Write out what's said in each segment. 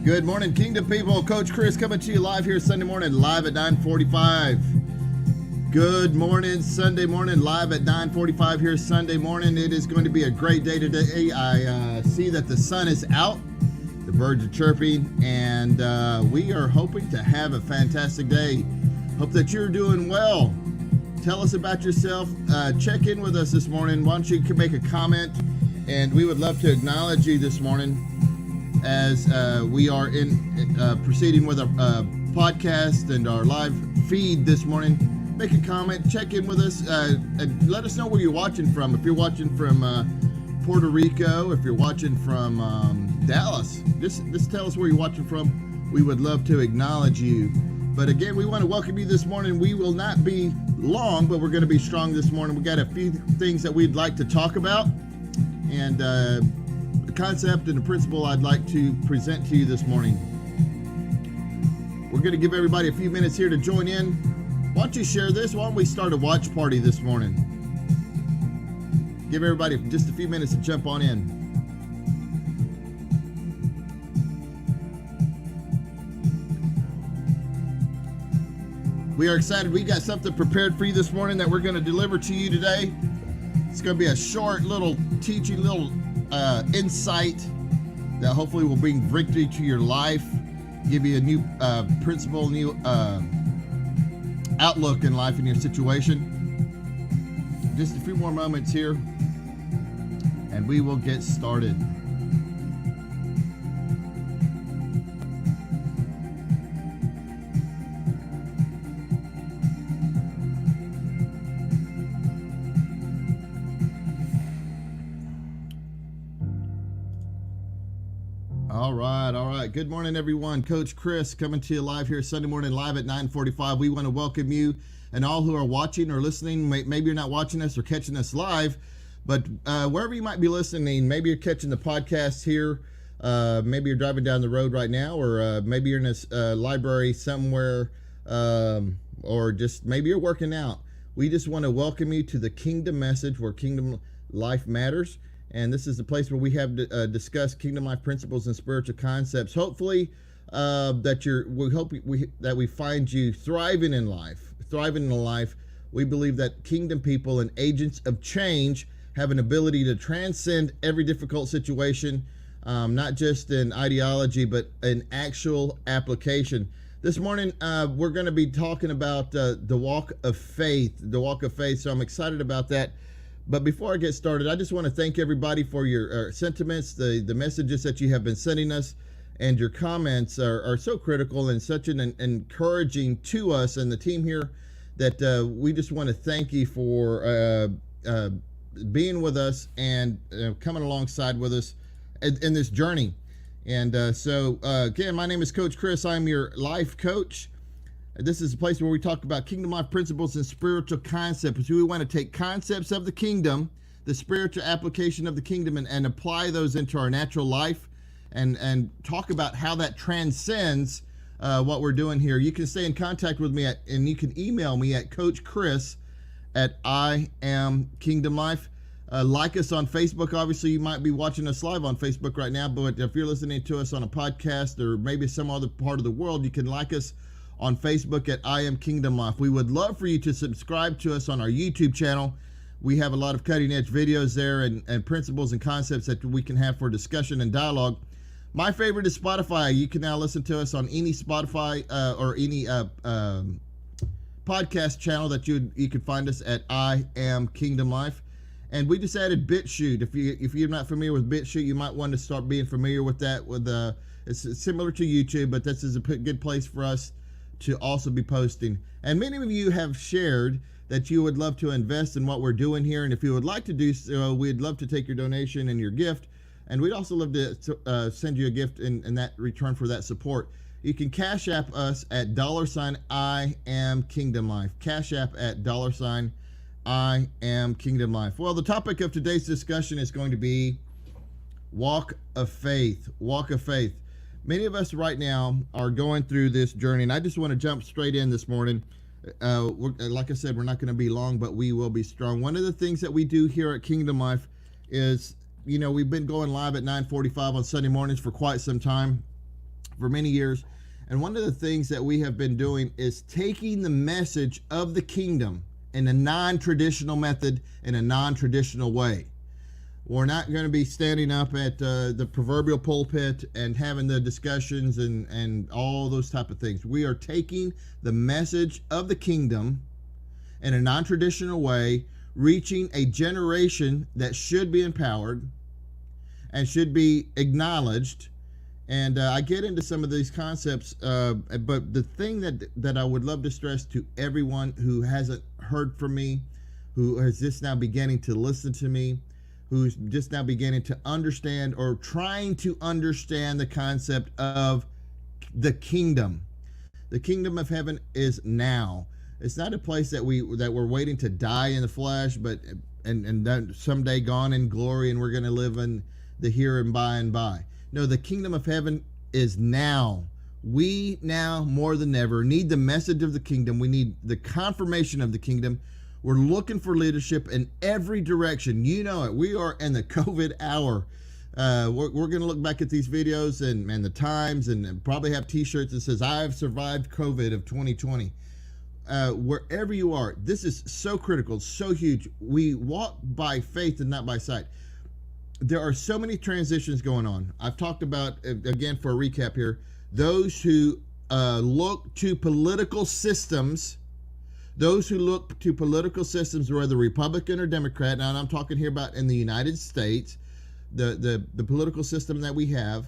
Good morning, Kingdom people. Coach Chris coming to you live here Sunday morning, live at 9:45. Good morning, Sunday morning, live at 9:45 here Sunday morning. It is going to be a great day today. I see that the sun is out, the birds are chirping, and we are hoping to have a fantastic day. Hope that you're doing well. Tell us about yourself. Check in with us this morning. Why don't you make a comment, and we would love to acknowledge you this morning as we are proceeding with our podcast and our live feed this morning. Make a comment, check in with us, and let us know where you're watching from. If you're watching from Puerto Rico, if you're watching from Dallas, just tell us where you're watching from. We would love to acknowledge you. But again, we want to welcome you this morning. We will not be long, but we're going to be strong this morning. We got a few things that we'd like to talk about, and concept and the principle I'd like to present to you this morning. We're going to give everybody a few minutes here to join in. Why don't you share this? Why don't we start a watch party this morning? Give everybody just a few minutes to jump on in. We are excited. We got something prepared for you this morning that we're going to deliver to you today. It's going to be a short little teaching, little insight that hopefully will bring victory to your life, give you a new principle, new outlook in life in your situation. Just a few more moments here and we will get started. All right. Good morning, everyone. Coach Chris coming to you live here Sunday morning, live at 9:45. We want to welcome you and all who are watching or listening. Maybe you're not watching us or catching us live, but wherever you might be listening, maybe you're catching the podcast here. Maybe you're driving down the road right now, or maybe you're in a library somewhere, or just maybe you're working out. We just want to welcome you to the Kingdom Message, where Kingdom life matters. And this is the place where we have discussed kingdom life principles and spiritual concepts. Hopefully, that we find you thriving in life. We believe that kingdom people and agents of change have an ability to transcend every difficult situation, not just in ideology, but in actual application. This morning, we're going to be talking about the walk of faith. So I'm excited about that. But before I get started, I just want to thank everybody for your sentiments, the messages that you have been sending us, and your comments are so critical and such an encouraging to us and the team here that we just want to thank you for being with us and coming alongside with us in this journey. And again, my name is Coach Chris. I'm your life coach. This is a place where we talk about kingdom life principles and spiritual concepts. We want to take concepts of the kingdom, the spiritual application of the kingdom, and apply those into our natural life and talk about how that transcends what we're doing here. You can stay in contact with me and you can email me at coachchris@IamKingdomLife. Like us on Facebook. Obviously, you might be watching us live on Facebook right now, but if you're listening to us on a podcast or maybe some other part of the world, you can like us on Facebook at I Am Kingdom Life. We would love for you to subscribe to us on our YouTube channel. We have a lot of cutting edge videos there and principles and concepts that we can have for discussion and dialogue. My favorite is Spotify. You can now listen to us on any Spotify or any podcast channel that you can find us at I Am Kingdom Life. And we just added BitChute. If you're not familiar with BitChute, you might want to start being familiar with that. It's similar to YouTube, but this is a good place for us to also be posting. And many of you have shared that you would love to invest in what we're doing here, and if you would like to do so, we'd love to take your donation and your gift, and we'd also love to send you a gift in that return for that support. You can Cash App us at $I Am Kingdom Life. Cash App at $I Am Kingdom Life. Well, the topic of today's discussion is going to be walk of faith. Many of us right now are going through this journey, and I just want to jump straight in this morning. Like I said, we're not going to be long, but we will be strong. One of the things that we do here at Kingdom Life is, we've been going live at 9:45 on Sunday mornings for quite some time. for many years. And one of the things that we have been doing is taking the message of the kingdom in a non-traditional method, in a non-traditional way. We're not going to be standing up at the proverbial pulpit and having the discussions and all those type of things. We are taking the message of the kingdom in a non-traditional way, reaching a generation that should be empowered and should be acknowledged. And I get into some of these concepts, but the thing that I would love to stress to everyone who hasn't heard from me, who is just now beginning to listen to me, who's just now beginning to understand or trying to understand the concept of the kingdom. The kingdom of heaven is now. It's not a place that we're waiting to die in the flesh, but and then someday gone in glory, and we're going to live in the here and by. No, the kingdom of heaven is now. We now more than ever need the message of the kingdom. We need the confirmation of the kingdom. We're looking for leadership in every direction. You know it. We are in the COVID hour. We're going to look back at these videos and the times and probably have t-shirts that says, "I have survived COVID of 2020. Wherever you are, this is so critical, so huge. We walk by faith and not by sight. There are so many transitions going on. I've talked about, again, for a recap here, those who look to political systems, whether Republican or Democrat. Now, I'm talking here about in the United States, the political system that we have,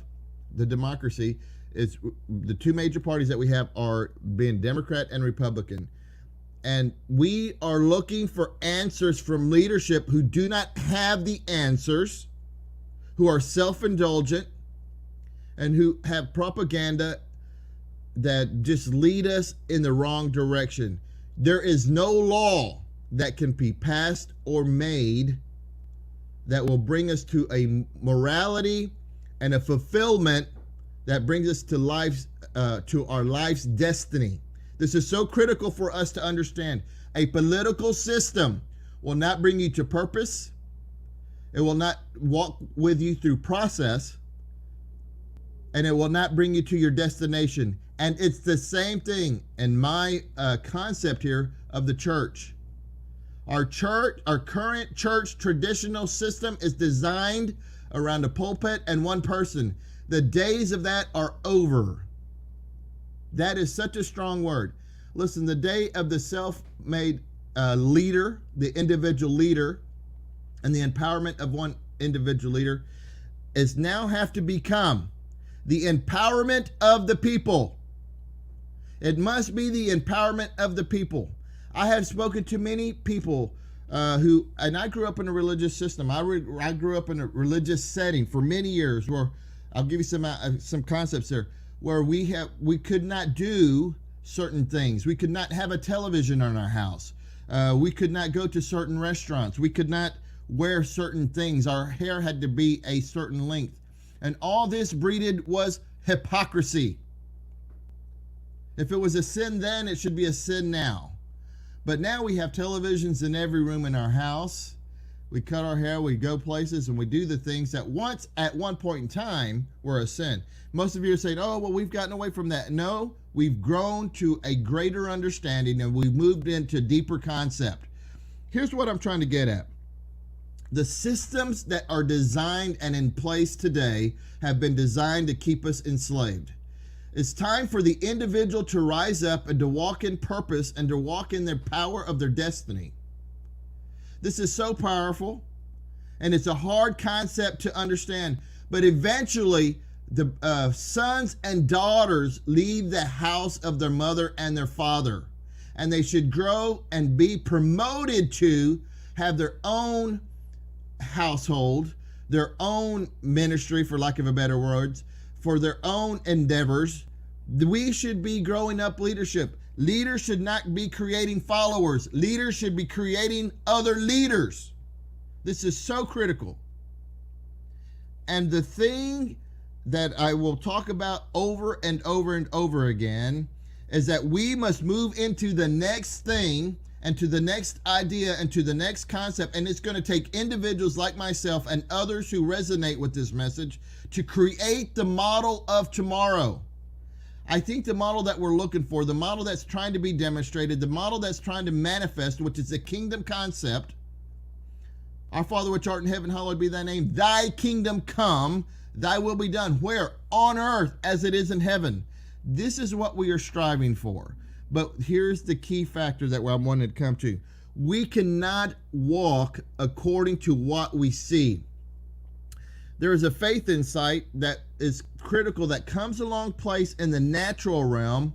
the democracy, is the two major parties that we have are being Democrat and Republican. And we are looking for answers from leadership who do not have the answers, who are self-indulgent, and who have propaganda that just lead us in the wrong direction. There is no law that can be passed or made that will bring us to a morality and a fulfillment that brings us to our life's destiny. This is so critical for us to understand. A political system will not bring you to purpose. It will not walk with you through process, and it will not bring you to your destination. And it's the same thing in my concept here of the church. Our current church traditional system is designed around a pulpit and one person. The days of that are over. That is such a strong word. Listen, the day of the self-made leader, the individual leader, and the empowerment of one individual leader is now have to become the empowerment of the people. It must be the empowerment of the people. I have spoken to many people and I grew up in a religious system. I grew up in a religious setting for many years where, I'll give you some concepts there, where we could not do certain things. We could not have a television in our house. We could not go to certain restaurants. We could not wear certain things. Our hair had to be a certain length. And all this breeded was hypocrisy. If it was a sin then, it should be a sin now. But now we have televisions in every room in our house. We cut our hair, we go places, and we do the things that once, at one point in time, were a sin. Most of you are saying, "Oh, well, we've gotten away from that." No, we've grown to a greater understanding, and we've moved into deeper concept. Here's what I'm trying to get at. The systems that are designed and in place today have been designed to keep us enslaved. It's time for the individual to rise up and to walk in purpose and to walk in their power of their destiny. This is so powerful, and it's a hard concept to understand, but eventually the sons and daughters leave the house of their mother and their father, and they should grow and be promoted to have their own household, their own ministry, for lack of a better words, for their own endeavors. We should be growing up leadership. Leaders should not be creating followers. Leaders should be creating other leaders. This is so critical. And the thing that I will talk about over and over and over again is that we must move into the next thing and to the next idea and to the next concept. And it's going to take individuals like myself and others who resonate with this message to create the model of tomorrow. I think the model that we're looking for, the model that's trying to be demonstrated, the model that's trying to manifest, which is the kingdom concept, our Father which art in heaven, hallowed be thy name. Thy kingdom come, thy will be done. Where? On earth as it is in heaven. This is what we are striving for. But here's the key factor that I wanted to come to. We cannot walk according to what we see. There is a faith insight that is critical that comes along place in the natural realm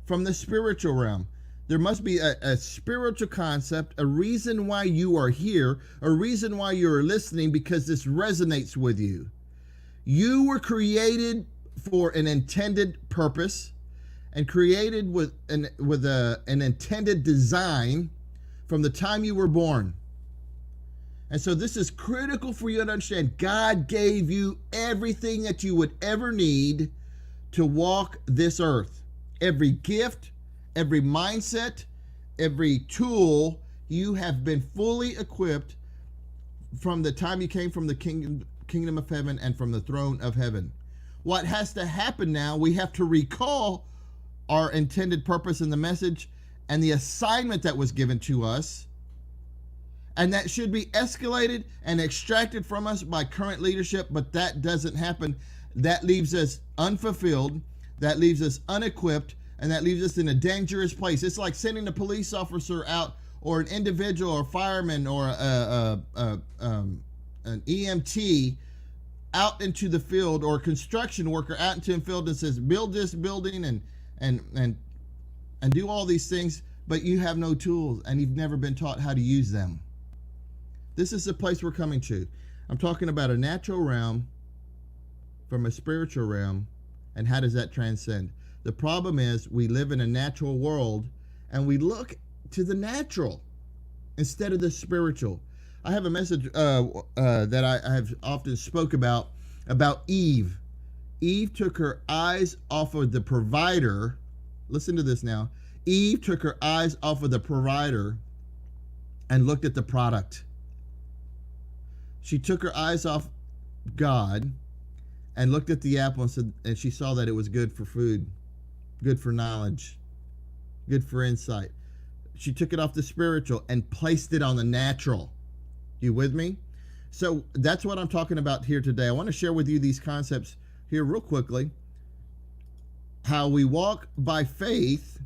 from the spiritual realm. There must be a spiritual concept, a reason why you are here, a reason why you're listening, because this resonates with you. You were created for an intended purpose and created with an intended design from the time you were born. And so this is critical for you to understand. God gave you everything that you would ever need to walk this earth. Every gift, every mindset, every tool, you have been fully equipped from the time you came from the kingdom of heaven and from the throne of heaven. What has to happen now, we have to recall our intended purpose in the message and the assignment that was given to us. And that should be escalated and extracted from us by current leadership, but that doesn't happen. That leaves us unfulfilled, that leaves us unequipped, and that leaves us in a dangerous place. It's like sending a police officer out, or an individual, or fireman, or an EMT out into the field, or a construction worker out into the field and says, build this building and do all these things, but you have no tools and you've never been taught how to use them. This is the place we're coming to. I'm talking about a natural realm from a spiritual realm, and how does that transcend? The problem is we live in a natural world and we look to the natural instead of the spiritual. I have a message that I have often spoke about Eve. Eve took her eyes off of the provider. Listen to this now. Eve took her eyes off of the provider and looked at the product. She took her eyes off God and looked at the apple and she saw that it was good for food, good for knowledge, good for insight. She took it off the spiritual and placed it on the natural. You with me? So that's what I'm talking about here today. I want to share with you these concepts here real quickly. How we walk by faith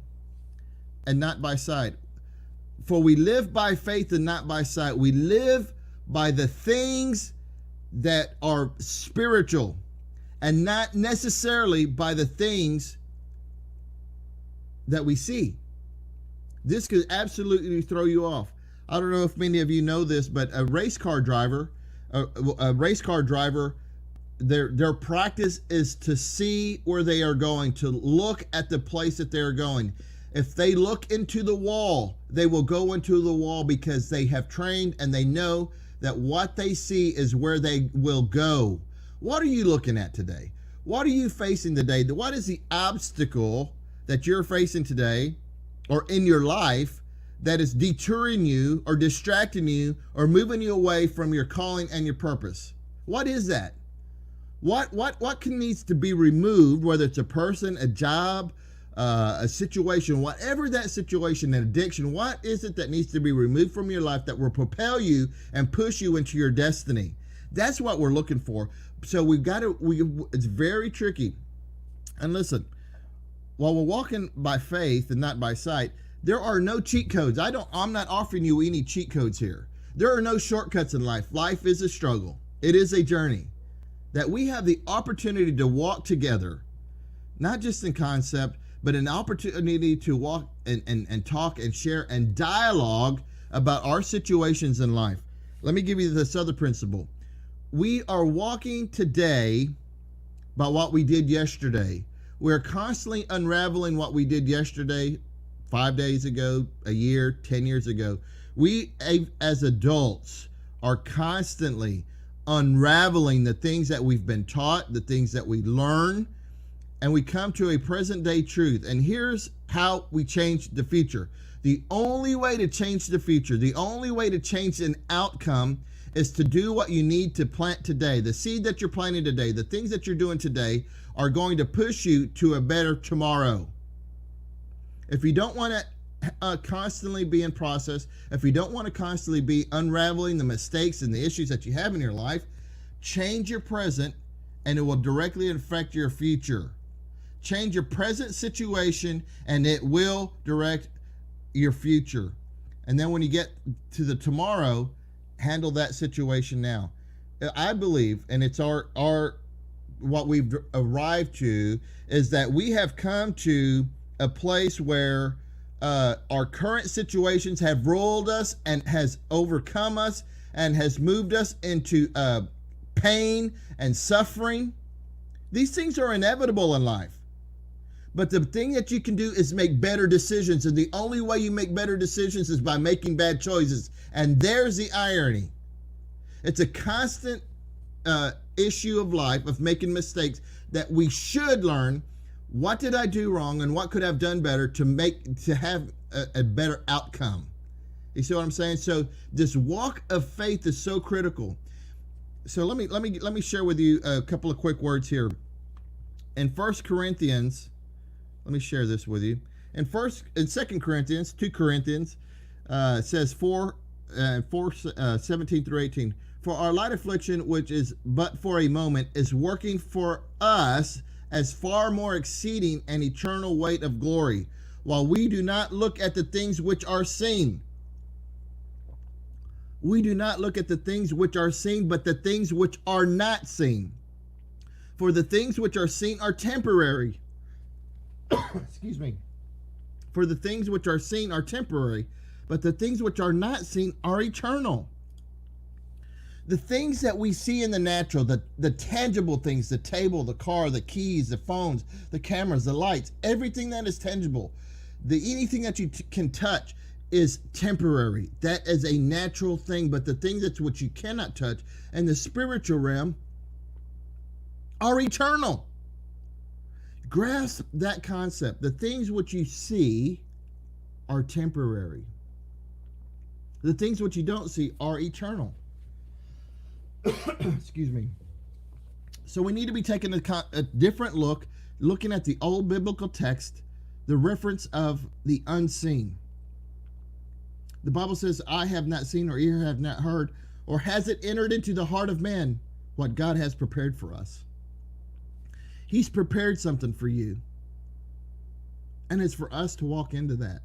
and not by sight. For we live by faith and not by sight. We live by the things that are spiritual and not necessarily by the things that we see. This could absolutely throw you off. I don't know if many of you know this, but a race car driver, their practice is to see where they are going, to look at the place that they're going. If they look into the wall, they will go into the wall because they have trained and they know that what they see is where they will go. What are you looking at today? What are you facing today? What is the obstacle that you're facing today or in your life that is deterring you or distracting you or moving you away from your calling and your purpose? What is that? What needs to be removed, whether it's a person, a job, a situation, whatever that situation, an addiction, what is it that needs to be removed from your life that will propel you and push you into your destiny? That's what we're looking for. So it's very tricky. And listen, while we're walking by faith and not by sight, there are no cheat codes. I'm not offering you any cheat codes here. There are no shortcuts in life. Life is a struggle. It is a journey that we have the opportunity to walk together, not just in concept, but an opportunity to walk and talk and share and dialogue about our situations in life. Let me give you this other principle. We are walking today by what we did yesterday. We're constantly unraveling what we did yesterday, 5 days ago, a year, 10 years ago. We, as adults, are constantly unraveling the things that we've been taught, the things that we learn, and we come to a present day truth. And here's how we change the future. The only way to change the future, the only way to change an outcome is to do what you need to plant today. The seed that you're planting today, the things that you're doing today are going to push you to a better tomorrow. If you don't want to constantly be in process, if you don't want to constantly be unraveling the mistakes and the issues that you have in your life, change your present and it will directly affect your future. Change your present situation and it will direct your future. And then when you get to the tomorrow, handle that situation now. I believe, and it's our what we've arrived to, is that we have come to a place where our current situations have rolled us and has overcome us and has moved us into pain and suffering. These things are inevitable in life. But the thing that you can do is make better decisions. And the only way you make better decisions is by making bad choices. And there's the irony. It's a constant issue of life of making mistakes that we should learn. What did I do wrong and what could I have done better to have a better outcome? You see what I'm saying? So this walk of faith is so critical. So let me share with you a couple of quick words here. In 1 Corinthians, let me share this with you. In 2 Corinthians, it says 17 through 18. For our light affliction, which is but for a moment, is working for us as far more exceeding an eternal weight of glory, while we do not look at the things which are seen. We do not look at the things which are seen, but the things which are not seen. For the things which are seen are temporary. Excuse me. For the things which are seen are temporary, but the things which are not seen are eternal. The things that we see in the natural, the tangible things, the table, the car, the keys, the phones, the cameras, the lights, everything that is tangible, anything that you can touch is temporary. That is a natural thing, but the things that's what you cannot touch and the spiritual realm are eternal. Grasp that concept. The things which you see are temporary. The things which you don't see are eternal. Excuse me. So we need to be taking a different look, looking at the old biblical text, the reference of the unseen. The Bible says, I have not seen or ear have not heard, or has it entered into the heart of man what God has prepared for us. He's prepared something for you. And it's for us to walk into that.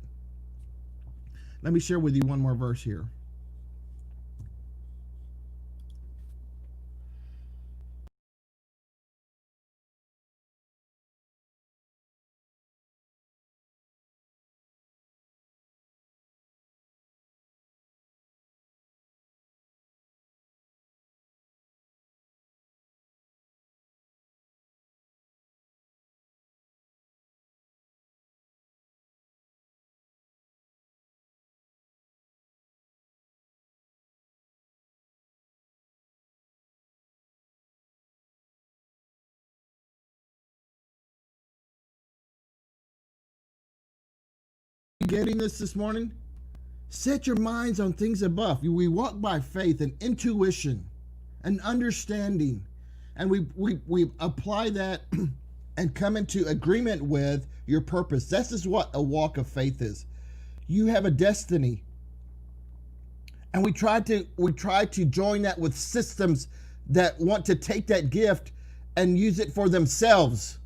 Let me share with you one more verse here. Getting this morning? Set your minds on things above. We walk by faith and intuition and understanding, and we apply that and come into agreement with your purpose. This is what a walk of faith is. You have a destiny, and we try to join that with systems that want to take that gift and use it for themselves,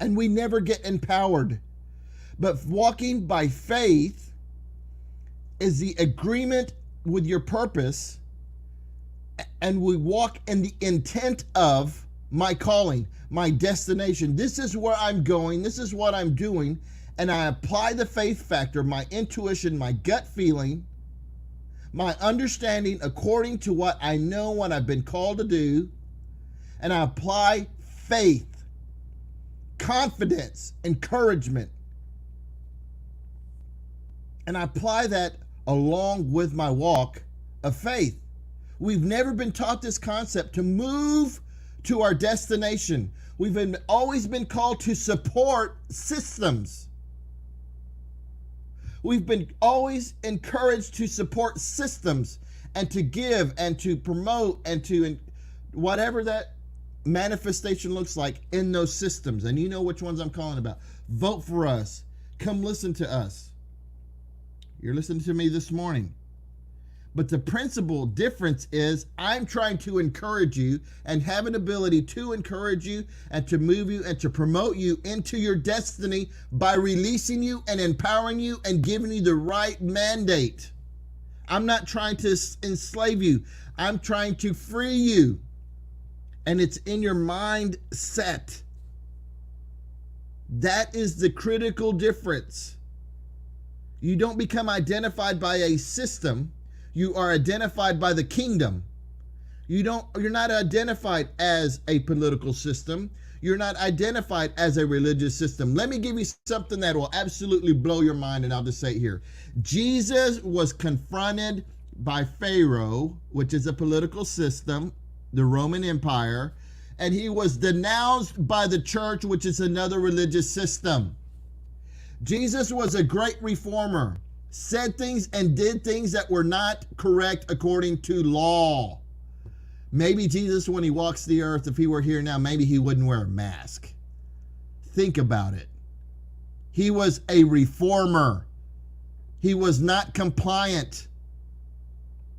and we never get empowered. But walking by faith is the agreement with your purpose, and we walk in the intent of my calling, my destination. This is where I'm going. This is what I'm doing. And I apply the faith factor, my intuition, my gut feeling, my understanding according to what I know, what I've been called to do. And I apply faith, confidence, encouragement. And I apply that along with my walk of faith. We've never been taught this concept to move to our destination. We've always been called to support systems. We've been always encouraged to support systems and to give and to promote and to whatever that manifestation looks like in those systems. And you know which ones I'm calling about. Vote for us. Come listen to us. You're listening to me this morning. But the principal difference is I'm trying to encourage you and have an ability to encourage you and to move you and to promote you into your destiny by releasing you and empowering you and giving you the right mandate. I'm not trying to enslave you. I'm trying to free you. And it's in your mindset. That is the critical difference. You don't become identified by a system. You are identified by the kingdom. You're not identified as a political system. You're not identified as a religious system. Let me give you something that will absolutely blow your mind, and I'll just say it here. Jesus was confronted by Pharaoh, which is a political system, the Roman Empire, and he was denounced by the church, which is another religious system. Jesus was a great reformer, said things and did things that were not correct according to law. Maybe Jesus, when he walks the earth, if he were here now, maybe he wouldn't wear a mask. Think about it. He was a reformer. He was not compliant.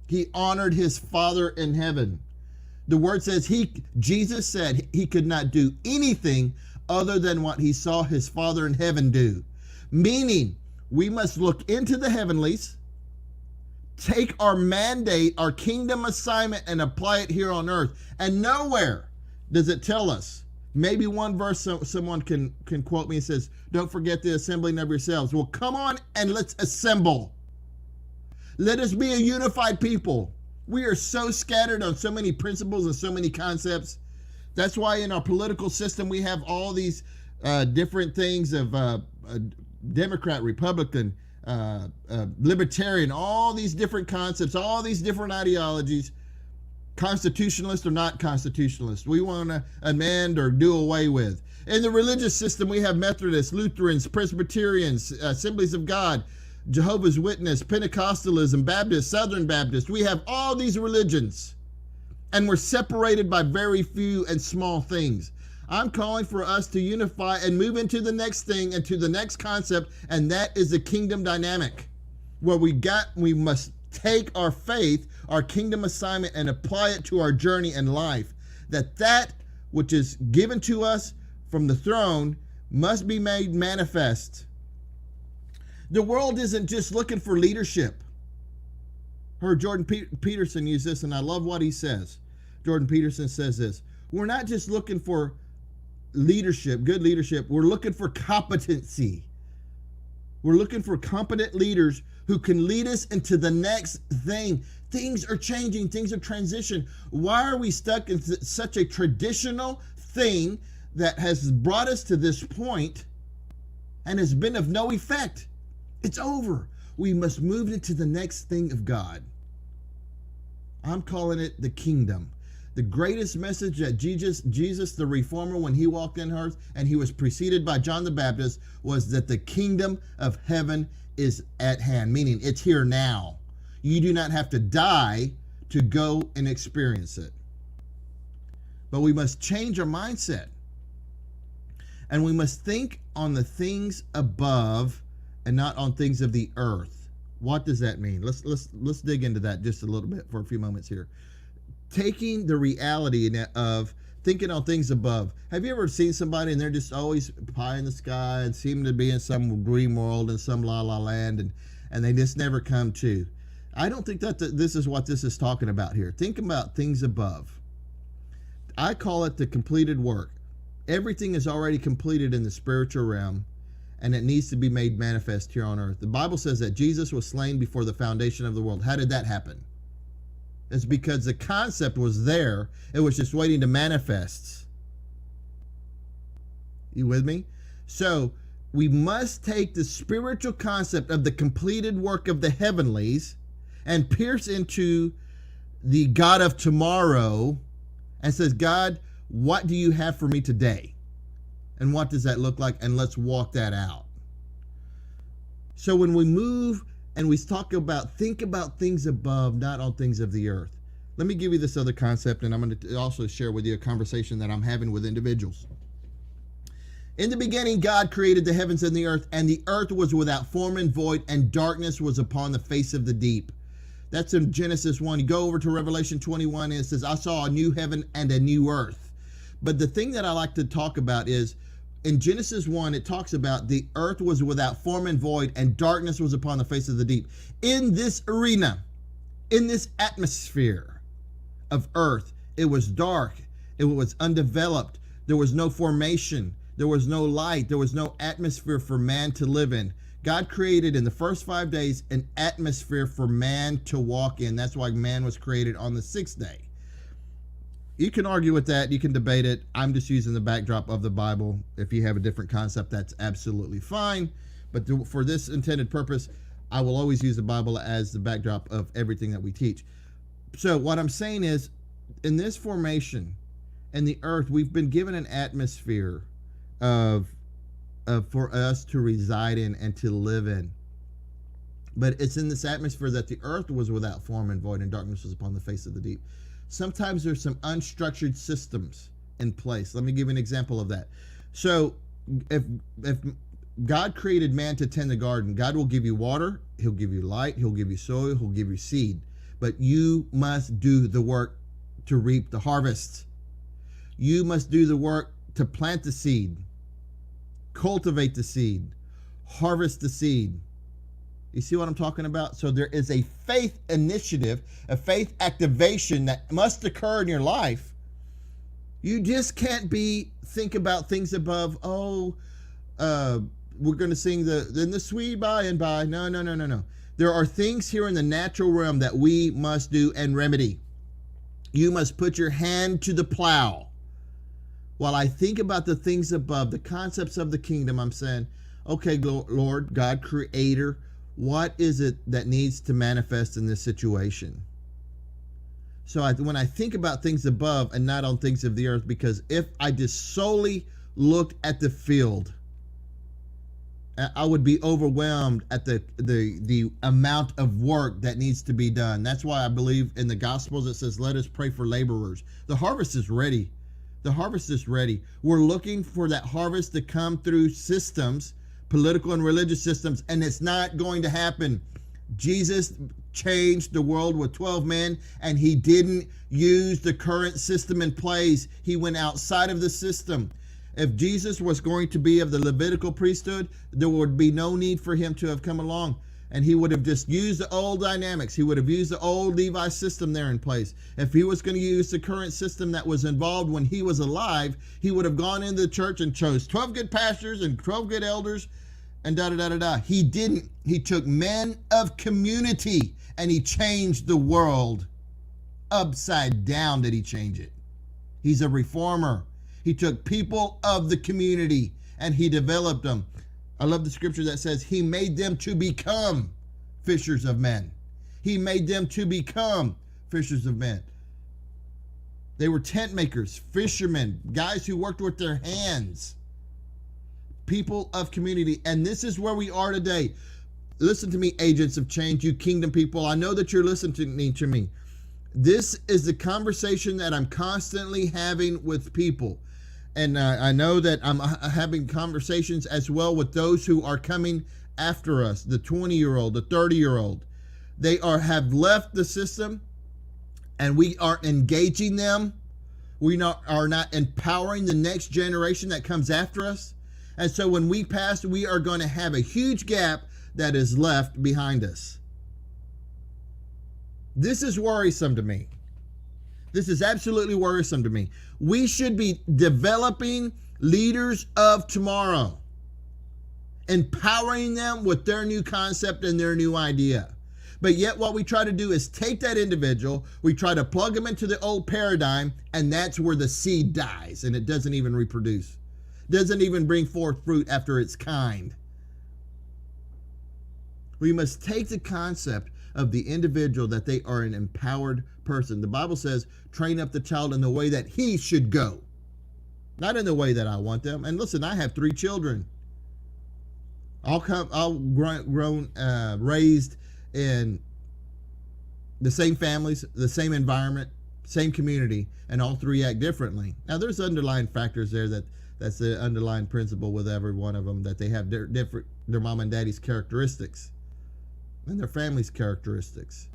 He honored his Father in heaven. The word says Jesus said he could not do anything other than what he saw his Father in heaven do. Meaning, we must look into the heavenlies, take our mandate, our kingdom assignment, and apply it here on earth. And nowhere does it tell us. Maybe one verse someone can quote me and says, don't forget the assembling of yourselves. Well, come on and let's assemble. Let us be a unified people. We are so scattered on so many principles and so many concepts. That's why in our political system, we have all these different things of Democrat, Republican, Libertarian, all these different concepts, all these different ideologies, constitutionalist or not constitutionalist, we want to amend or do away with. In the religious system, we have Methodists, Lutherans, Presbyterians, Assemblies of God, Jehovah's Witness, Pentecostalism, Baptist, Southern Baptist. We have all these religions, and we're separated by very few and small things. I'm calling for us to unify and move into the next thing and to the next concept, and that is the kingdom dynamic, where we must take our faith, our kingdom assignment, and apply it to our journey in life. That which is given to us from the throne must be made manifest. The world isn't just looking for leadership. Heard Jordan Peterson use this, and I love what he says. Jordan Peterson says this: we're not just looking for leadership, good leadership. We're looking for competency. We're looking for competent leaders who can lead us into the next thing. Things are changing. Things are transition. Why are we stuck in such a traditional thing that has brought us to this point and has been of no effect? It's over. We must move into the next thing of God. I'm calling it the kingdom. The greatest message that Jesus, the reformer, when he walked in earth and he was preceded by John the Baptist, was that the kingdom of heaven is at hand, meaning it's here now. You do not have to die to go and experience it. But we must change our mindset. And we must think on the things above and not on things of the earth. What does that mean? Let's dig into that just a little bit for a few moments here. Taking the reality of thinking on things above. Have you ever seen somebody and they're just always pie in the sky and seem to be in some dream world and some la la land and they just never come to? I don't think that this is what this is talking about here. Think about things above. I call it the completed work. Everything is already completed in the spiritual realm, and it needs to be made manifest here on earth. The Bible says that Jesus was slain before the foundation of the world. How did that happen? It's because the concept was there. It was just waiting to manifest. You with me? So we must take the spiritual concept of the completed work of the heavenlies and pierce into the God of tomorrow and says, God, what do you have for me today? And what does that look like? And let's walk that out. So when we move And we talk about, think about things above, not on things of the earth. Let me give you this other concept, and I'm going to also share with you a conversation that I'm having with individuals. In the beginning, God created the heavens and the earth was without form and void, and darkness was upon the face of the deep. That's in Genesis 1. You go over to Revelation 21, and it says, I saw a new heaven and a new earth. But the thing that I like to talk about is, in Genesis 1, it talks about the earth was without form and void, and darkness was upon the face of the deep. In this arena, in this atmosphere of earth, it was dark, it was undeveloped, there was no formation, there was no light, there was no atmosphere for man to live in. God created in the first 5 days an atmosphere for man to walk in. That's why man was created on the sixth day. You can argue with that. You can debate it. I'm just using the backdrop of the Bible. If you have a different concept, that's absolutely fine. But for this intended purpose, I will always use the Bible as the backdrop of everything that we teach. So what I'm saying is, in this formation and the earth, we've been given an atmosphere for us to reside in and to live in. But it's in this atmosphere that the earth was without form and void, and darkness was upon the face of the deep. Sometimes there's some unstructured systems in place. Let me give you an example of that. So if God created man to tend the garden, God will give you water, he'll give you light, he'll give you soil, he'll give you seed. But you must do the work to reap the harvest. You must do the work to plant the seed, cultivate the seed, harvest the seed. You see what I'm talking about? So there is a faith initiative, a faith activation that must occur in your life. You just can't think about things above, we're going to sing in the sweet by and by. No. There are things here in the natural realm that we must do and remedy. You must put your hand to the plow. While I think about the things above, the concepts of the kingdom, I'm saying, okay, Lord, God, creator, what is it that needs to manifest in this situation? So when I think about things above and not on things of the earth, because if I just solely looked at the field, I would be overwhelmed at the amount of work that needs to be done. That's why I believe in the Gospels it says, let us pray for laborers. The harvest is ready. The harvest is ready. We're looking for that harvest to come through systems, political and religious systems, and it's not going to happen. Jesus changed the world with 12 men, and he didn't use the current system in place. He went outside of the system. If Jesus was going to be of the Levitical priesthood, there would be no need for him to have come along. And he would have just used the old dynamics. He would have used the old Levi system there in place. If he was going to use the current system that was involved when he was alive, he would have gone into the church and chose 12 good pastors and 12 good elders and da-da-da-da-da. He didn't. He took men of community and he changed the world upside down. Did he change it? He's a reformer. He took people of the community and he developed them. I love the scripture that says he made them to become fishers of men. He made them to become fishers of men. They were tent makers, fishermen, guys who worked with their hands, people of community. And this is where we are today. Listen to me, agents of change, you kingdom people. I know that you're listening to me. This is the conversation that I'm constantly having with people. And I know that I'm having conversations as well with those who are coming after us, the 20-year-old, the 30-year-old. They have left the system, and we are engaging them. We are not empowering the next generation that comes after us. And so when we pass, we are going to have a huge gap that is left behind us. This is worrisome to me. This is absolutely worrisome to me. We should be developing leaders of tomorrow, empowering them with their new concept and their new idea. But yet what we try to do is take that individual, we try to plug them into the old paradigm, and that's where the seed dies and it doesn't even reproduce. Doesn't even bring forth fruit after its kind. We must take the concept of the individual that they are an empowered person. The Bible says, train up the child in the way that he should go, not in the way that I want them. And listen, I have 3 children, all grown, raised in the same families, the same environment, same community, and all three act differently. Now, there's underlying factors there that's the underlying principle with every one of them, that they have their mom and daddy's characteristics and their family's characteristics.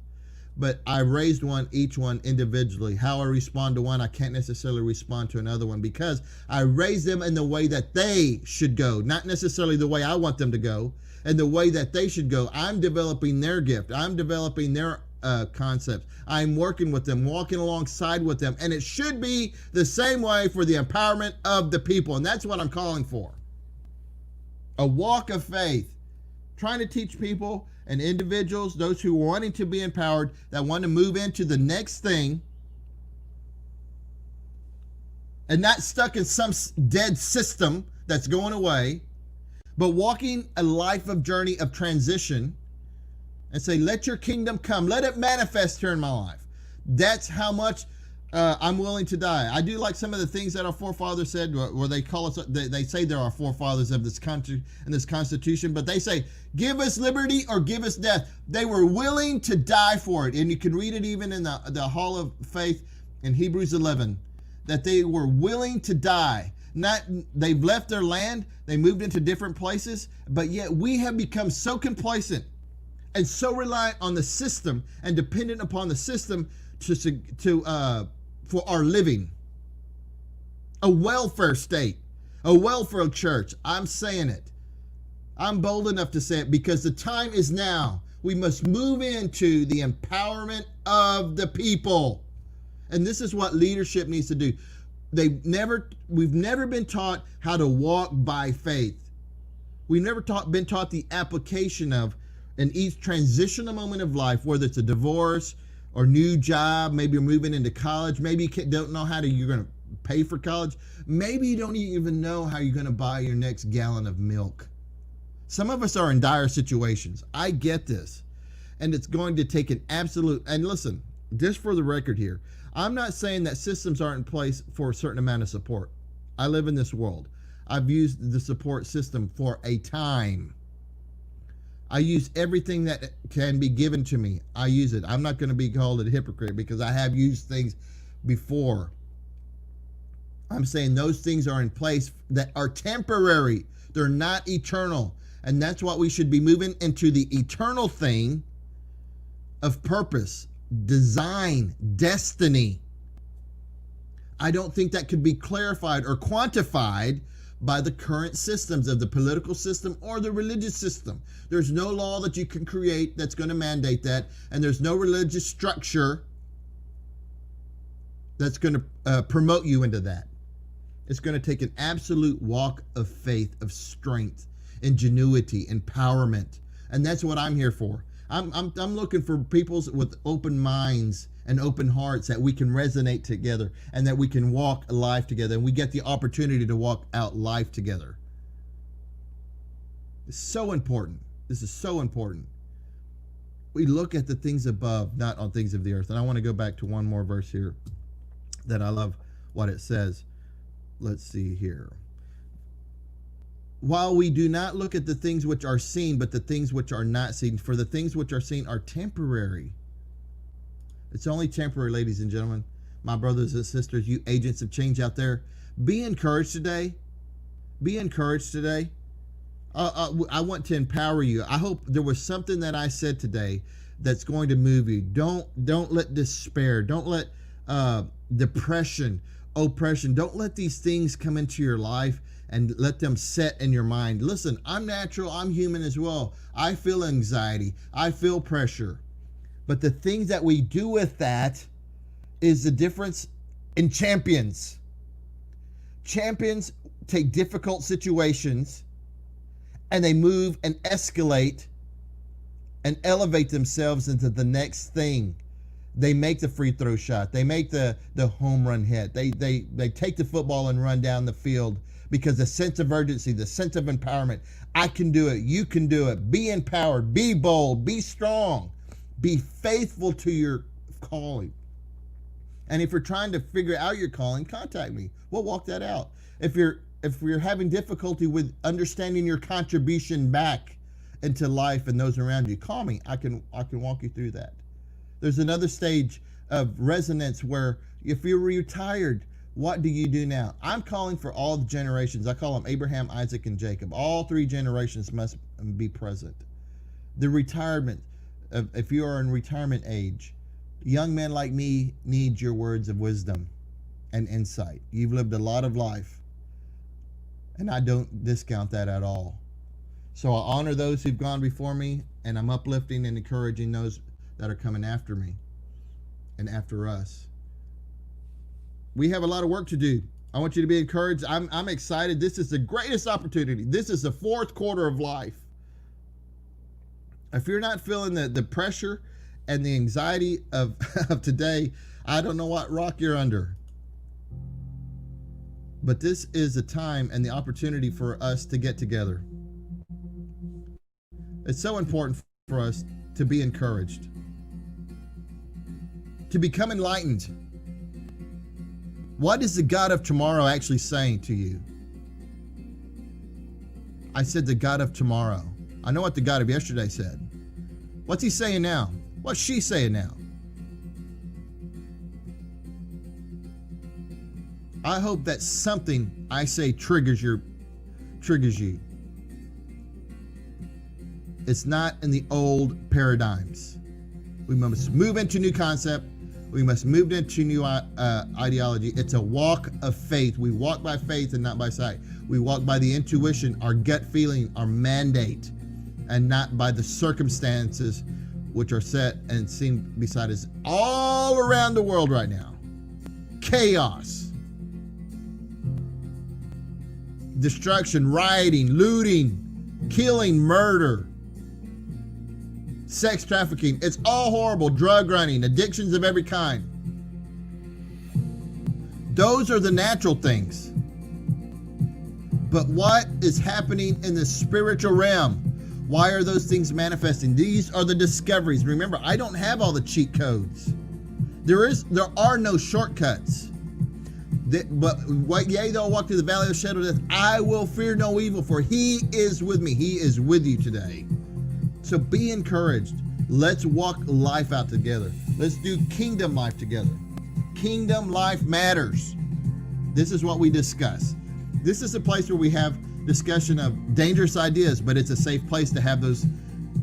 But I raised each one individually. How I respond to one, I can't necessarily respond to another one, because I raised them in the way that they should go, not necessarily the way I want them to go, and the way that they should go. I'm developing their gift. I'm developing their concepts. I'm working with them, walking alongside with them, and it should be the same way for the empowerment of the people, and that's what I'm calling for. A walk of faith, trying to teach people and individuals, those who are wanting to be empowered, that want to move into the next thing, and not stuck in some dead system that's going away, but walking a life of journey of transition, and say, let your kingdom come. Let it manifest here in my life. That's how much I'm willing to die. I do like some of the things that our forefathers said, where they call us, they say they're our forefathers of this country and this Constitution, but they say, give us liberty or give us death. They were willing to die for it. And you can read it even in the Hall of Faith in Hebrews 11, that they were willing to die. They've left their land, they moved into different places, but yet we have become so complacent and so reliant on the system and dependent upon the system for our living. A welfare state, a welfare church. I'm saying it. I'm bold enough to say it, because the time is now. We must move into the empowerment of the people. And this is what leadership needs to do. We've never been taught how to walk by faith. We've never been taught the application of, in each transitional moment of life, whether it's a divorce or new job, maybe you're moving into college, maybe you don't know you're going to pay for college, maybe you don't even know how you're going to buy your next gallon of milk. Some of us are in dire situations. I get this. And it's going to take an absolute, and listen, just for the record here, I'm not saying that systems aren't in place for a certain amount of support. I live in this world. I've used the support system for a time. I use everything that can be given to me. I use it. I'm not going to be called a hypocrite, because I have used things before. I'm saying those things are in place that are temporary. They're not eternal. And that's what we should be moving into, the eternal thing of purpose, design, destiny. I don't think that could be clarified or quantified by the current systems of the political system or the religious system. There's no law that you can create that's going to mandate that, and there's no religious structure that's going to promote you into that. It's going to take an absolute walk of faith, of strength, ingenuity, empowerment, and that's what I'm here for. I'm looking for people with open minds and open hearts, that we can resonate together and that we can walk life together, and we get the opportunity to walk out life together. It's so important. This is so important. We look at the things above, not on things of the earth. And I want to go back to one more verse here that I love what it says. Let's see here. While we do not look at the things which are seen, but the things which are not seen, for the things which are seen are temporary. It's only temporary, ladies and gentlemen. My brothers and sisters, you agents of change out there, be encouraged today. Be encouraged today. I want to empower you. I hope there was something that I said today that's going to move you. Don't let despair. Don't let depression, oppression. Don't let these things come into your life and let them set in your mind. Listen, I'm natural. I'm human as well. I feel anxiety. I feel pressure. But the things that we do with that is the difference in champions. Champions take difficult situations and they move and escalate and elevate themselves into the next thing. They make the free throw shot. They make the home run hit. They take the football and run down the field, because the sense of urgency, the sense of empowerment. I can do it. You can do it. Be empowered. Be bold. Be strong. Be faithful to your calling. And if you're trying to figure out your calling, contact me. We'll walk that out. If you're having difficulty with understanding your contribution back into life and those around you, call me. I can walk you through that. There's another stage of resonance where if you're retired, what do you do now? I'm calling for all the generations. I call them Abraham, Isaac, and Jacob. All three generations must be present. The retirement, if you are in retirement age, young men like me need your words of wisdom and insight. You've lived a lot of life, and I don't discount that at all. So I honor those who've gone before me, and I'm uplifting and encouraging those that are coming after me and after us. We have a lot of work to do. I want you to be encouraged. I'm excited. This is the greatest opportunity. This is the fourth quarter of life. If you're not feeling the pressure and the anxiety of today, I don't know what rock you're under. But this is the time and the opportunity for us to get together. It's so important for us to be encouraged, to become enlightened. What is the God of tomorrow actually saying to you? I said the God of tomorrow. I know what the God of yesterday said. What's he saying now? What's she saying now? I hope that something I say triggers you. It's not in the old paradigms. We must move into new concept. We must move into new ideology. It's a walk of faith. We walk by faith and not by sight. We walk by the intuition, our gut feeling, our mandate, and not by the circumstances which are set and seen beside us all around the world right now. Chaos, destruction, rioting, looting, killing, murder, sex trafficking. It's all horrible. Drug running, addictions of every kind. Those are the natural things. But what is happening in the spiritual realm? Why are those things manifesting? These are the discoveries. Remember, I don't have all the cheat codes. There are no shortcuts. But yea, though I walk through the valley of the shadow of death, I will fear no evil, for he is with me. He is with you today. So be encouraged. Let's walk life out together. Let's do kingdom life together. Kingdom life matters. This is what we discuss. This is a place where we have discussion of dangerous ideas, but it's a safe place to have those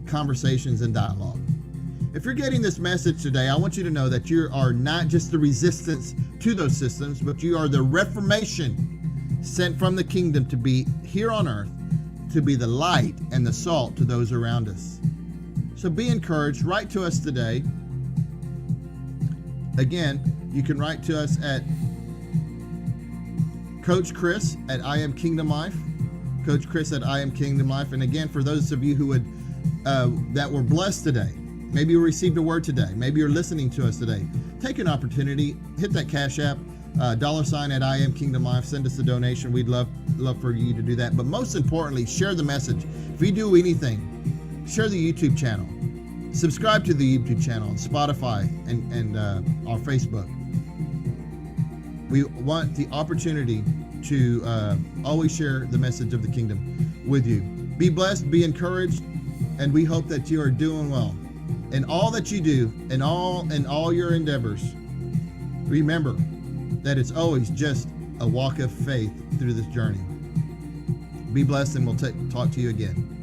conversations and dialogue. If you're getting this message today, I want you to know that you are not just the resistance to those systems, but you are the reformation sent from the kingdom to be here on earth, to be the light and the salt to those around us. So be encouraged. Write to us today. Again, you can write to us at Coach Chris at I Am Kingdom Life. Coach Chris at I Am Kingdom Life. And again, for those of you who would that were blessed today, maybe you received a word today, maybe you're listening to us today, take an opportunity, hit that Cash App, $ at I Am Kingdom Life, send us a donation. We'd love for you to do that. But most importantly, share the message. If you do anything, share the YouTube channel. Subscribe to the YouTube channel on Spotify and our Facebook. We want the opportunity to always share the message of the kingdom with you. Be blessed, be encouraged, and we hope that you are doing well. In all that you do, in all your endeavors, remember that it's always just a walk of faith through this journey. Be blessed, and we'll talk to you again.